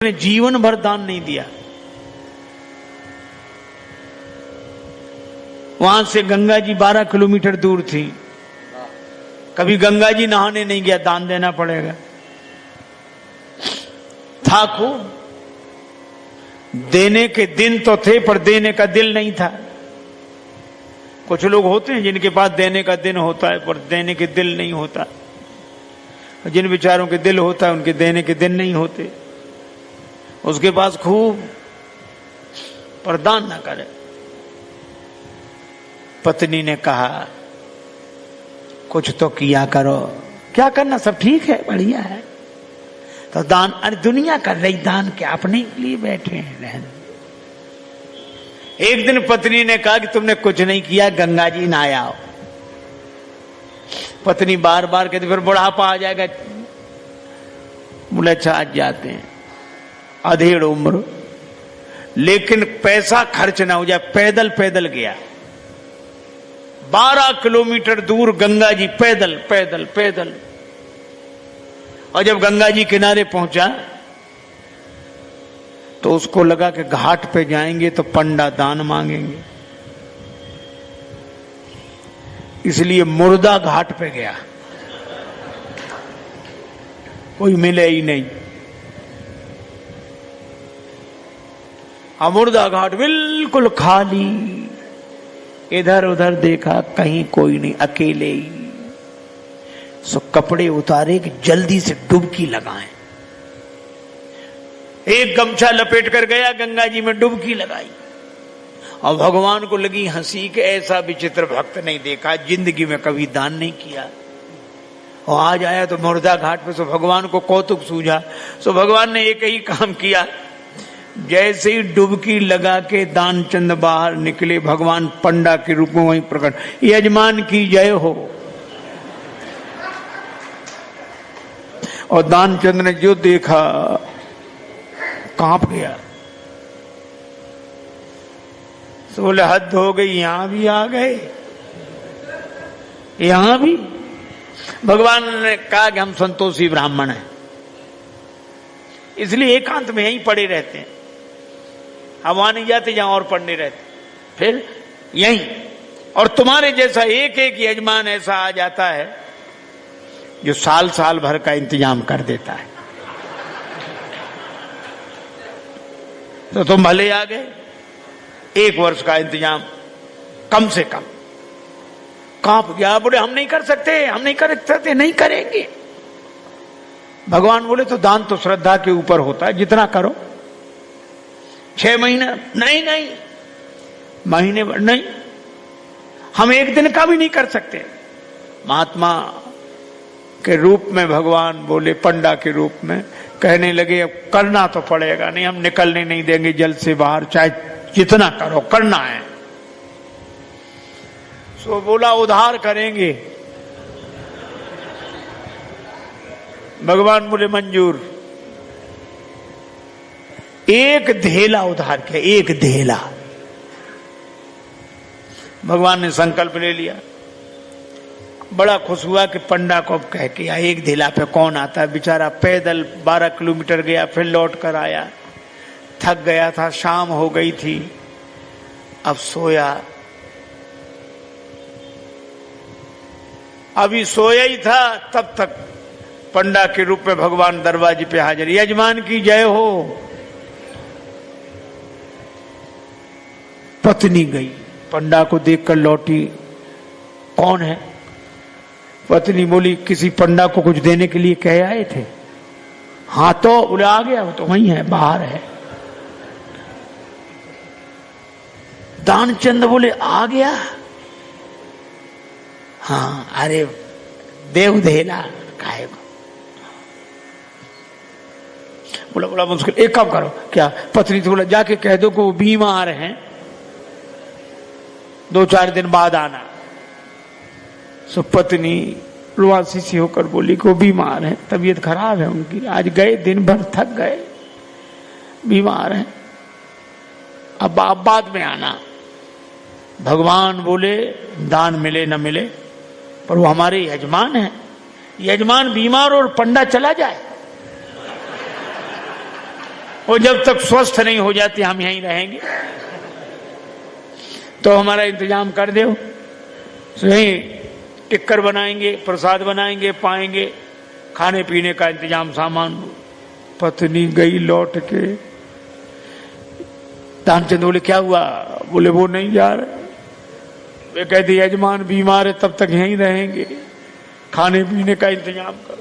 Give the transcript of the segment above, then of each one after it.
ने जीवन भर दान नहीं दिया। वहां से गंगा जी 12 किलोमीटर दूर थी, कभी गंगा जी नहाने नहीं गया, दान देना पड़ेगा। था खूब, देने के दिन तो थे पर देने का दिल नहीं था। कुछ लोग होते हैं जिनके पास देने का दिन होता है पर देने के दिल नहीं होता, जिन बेचारों के दिल होता है उनके देने के दिन नहीं होते। उसके पास खूब पर दान ना करे। पत्नी ने कहा कुछ तो किया करो। क्या करना, सब ठीक है, बढ़िया है। तो दान, अरे दुनिया कर रही दान, क्या अपने लिए बैठे हैं रहने। एक दिन पत्नी ने कहा कि तुमने कुछ नहीं किया, गंगा जी नहाए आओ। पत्नी बार बार कहती फिर बुढ़ापा आ जाएगा। बोले अच्छा आज जाते हैं, अधेड़ उम्र, लेकिन पैसा खर्च ना हो जाए। पैदल पैदल गया 12 किलोमीटर दूर, गंगा जी पैदल पैदल पैदल। और जब गंगा जी किनारे पहुंचा तो उसको लगा कि घाट पे जाएंगे तो पंडा दान मांगेंगे, इसलिए मुर्दा घाट पे गया। कोई मिले ही नहीं। मुर्दा घाट बिल्कुल खाली, इधर उधर देखा कहीं कोई नहीं, अकेले ही। सो कपड़े उतारे कि जल्दी से डुबकी लगाएं। एक गमछा लपेट कर गया, गंगा जी में डुबकी लगाई। और भगवान को लगी हंसी कि ऐसा विचित्र भक्त नहीं देखा, जिंदगी में कभी दान नहीं किया। और आज आया तो मुर्दा घाट पे। सो भगवान को कौतुक सूझा। सो भगवान ने एक ही काम किया, जैसे ही डुबकी लगा के दानचंद बाहर निकले, भगवान पंडा के रूप में वहीं प्रकट, यजमान की जय हो। और दानचंद ने जो देखा कांप गया। तो बोले हद हो गई, यहां भी आ गए, यहां भी। भगवान ने कहा कि हम संतोषी ब्राह्मण हैं, इसलिए एकांत में यहीं पड़े रहते हैं। हम वहां नहीं जाते जहां और पढ़ने रहते, फिर यहीं। और तुम्हारे जैसा एक एक यजमान ऐसा आ जाता है जो साल साल भर का इंतजाम कर देता है। तो तुम भले आ गए, 1 वर्ष का इंतजाम कम से कम। कांप गया, बोले हम नहीं कर सकते, हम नहीं कर सकते, नहीं करेंगे। भगवान बोले तो दान तो श्रद्धा के ऊपर होता है, जितना करो। 6 महीने नहीं, नहीं महीने भर नहीं, हम 1 दिन का भी नहीं कर सकते। महात्मा के रूप में भगवान बोले, पंडा के रूप में कहने लगे अब करना तो पड़ेगा, नहीं हम निकलने नहीं देंगे जल से बाहर, चाहे जितना करो, करना है। सो बोला उधार करेंगे। भगवान बोले मंजूर। 1 धेला उधार किया, 1 धेला। भगवान ने संकल्प ले लिया। बड़ा खुश हुआ कि पंडा को अब कह के 1 धेला पे कौन आता है। बेचारा पैदल 12 किलोमीटर गया, फिर लौट कर आया, थक गया था, शाम हो गई थी, अब सोया। अभी सोया ही था, तब तक पंडा के रूप में भगवान दरवाजे पे हाजिर। यजमान की जय हो। पत्नी गई, पंडा को देखकर लौटी, कौन है? पत्नी बोली किसी पंडा को कुछ देने के लिए कह आए थे। हाँ, तो बोले आ गया, वो तो वहीं है, बाहर है। दानचंद बोले आ गया? हाँ, अरे देव धेला काहे को। बोला मुश्किल, एक काम करो। क्या? पत्नी तो बोला जाके कह दो कि वो बीमार हैं, 2-4 दिन बाद आना। सो पत्नी रुआसी सी होकर बोली कि वो बीमार है, तबीयत खराब है उनकी, आज गए, दिन भर थक गए, बीमार है, अब आप बाद में आना। भगवान बोले दान मिले न मिले, पर वो हमारे यजमान हैं। यजमान बीमार और पंडा चला जाए, वो जब तक स्वस्थ नहीं हो जाती हम यहीं रहेंगे, तो हमारा इंतजाम कर दो। यहीं टिक्कर बनाएंगे, प्रसाद बनाएंगे, पाएंगे, खाने पीने का इंतजाम, सामान। पत्नी गई लौट के। दानचंद बोले क्या हुआ? बोले वो नहीं जा रहे। वे कहती यजमान बीमार है, तब तक यहीं रहेंगे, खाने पीने का इंतजाम करो।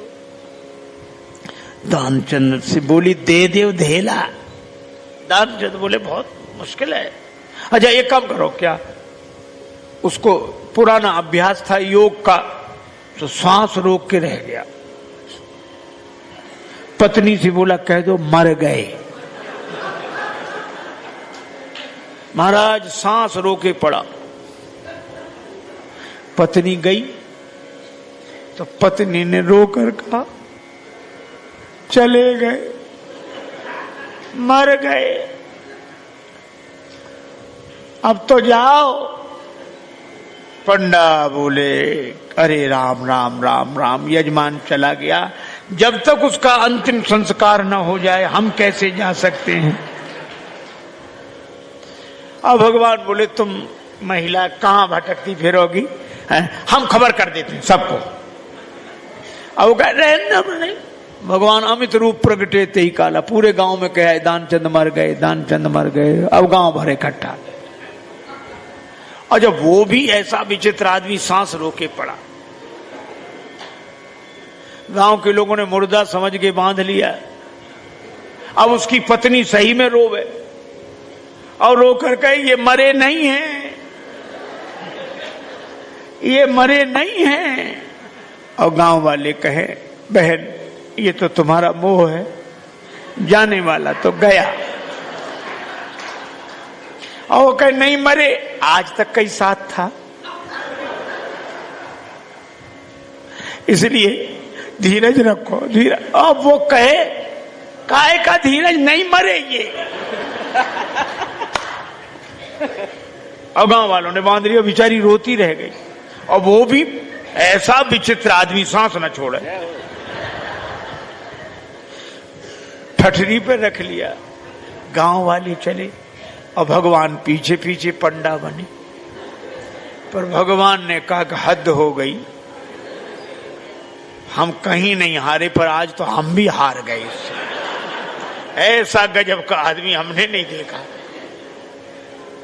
दानचंद से बोली दे दे धेला। दानचंद बोले बहुत मुश्किल है। अच्छा एक काम करो, क्या उसको पुराना अभ्यास था योग का, तो सांस रोक के रह गया। पत्नी से बोला कह दो मर गए। महाराज सांस रोके पड़ा। पत्नी गई तो पत्नी ने रोकर कहा चले गए, मर गए, अब तो जाओ। पंडा बोले अरे राम राम राम राम, यजमान चला गया, जब तक उसका अंतिम संस्कार न हो जाए हम कैसे जा सकते हैं। अब भगवान बोले तुम महिला कहां भटकती फिरोगी, हम खबर कर देते हैं सबको। अब कह रहे भगवान अमित रूप प्रगटे ते ही काला, पूरे गांव में कहा दानचंद मर गए, दानचंद मर गए। अब गांव भर इकट्ठा। और जब वो भी ऐसा विचित्र आदमी सांस रोके पड़ा, गांव के लोगों ने मुर्दा समझ के बांध लिया। अब उसकी पत्नी सही में रोवे और रोकर कहे ये मरे नहीं हैं, ये मरे नहीं हैं। और गांव वाले कहे बहन ये तो तुम्हारा मोह है, जाने वाला तो गया। और वो कहे नहीं मरे, आज तक कई साथ था। इसलिए धीरज रखो, धीरज। अब वो कहे काहे का धीरज, नहीं मरे ये। और गांव वालों ने बांध लिया, बेचारी रोती रह गई। और वो भी ऐसा विचित्र आदमी सांस न छोड़े, ठठरी पे रख लिया। गांव वाले चले और भगवान पीछे पीछे पंडा बने। पर भगवान ने कहा कि हद हो गई, हम कहीं नहीं हारे पर आज तो हम भी हार गए। ऐसा गजब का आदमी हमने नहीं देखा।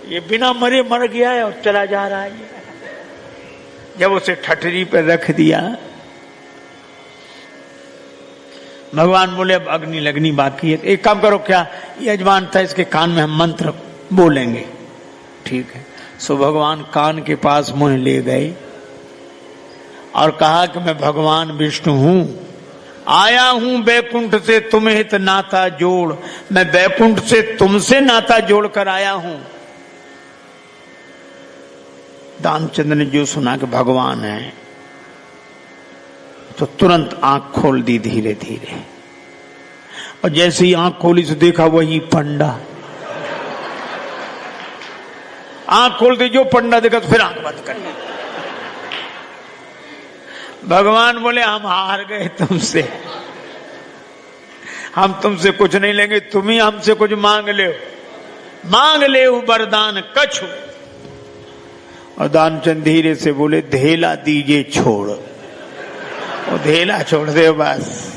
ये बिना मरे मर गया है और चला जा रहा है। जब उसे ठठरी पर रख दिया, भगवान बोले अब अग्नि लगनी बाकी है। एक काम करो, क्या यजमान था इसके कान में हम मंत्र बोलेंगे, ठीक है। सो भगवान कान के पास मुंह ले गए और कहा कि मैं भगवान विष्णु हूं, आया हूं बैकुंठ से तुम्हें हित नाता जोड़। मैं बैकुंठ से तुमसे नाता जोड़कर आया हूं। दानचंद ने जो सुना कि भगवान है, तो तुरंत आंख खोल दी धीरे धीरे। और जैसे ही आंख खोली तो देखा वही पंडा। आंख खोलते जो पंडा देखा तो फिर आंख बंद कर ली। भगवान बोले हम हार गए तुमसे, हम तुमसे कुछ नहीं लेंगे, तुम ही हमसे कुछ मांग ले, मांग ले वरदान कछु। और दानचंद धीरे से बोले धेला दीजिए छोड़। वो धेला छोड़ दे बस।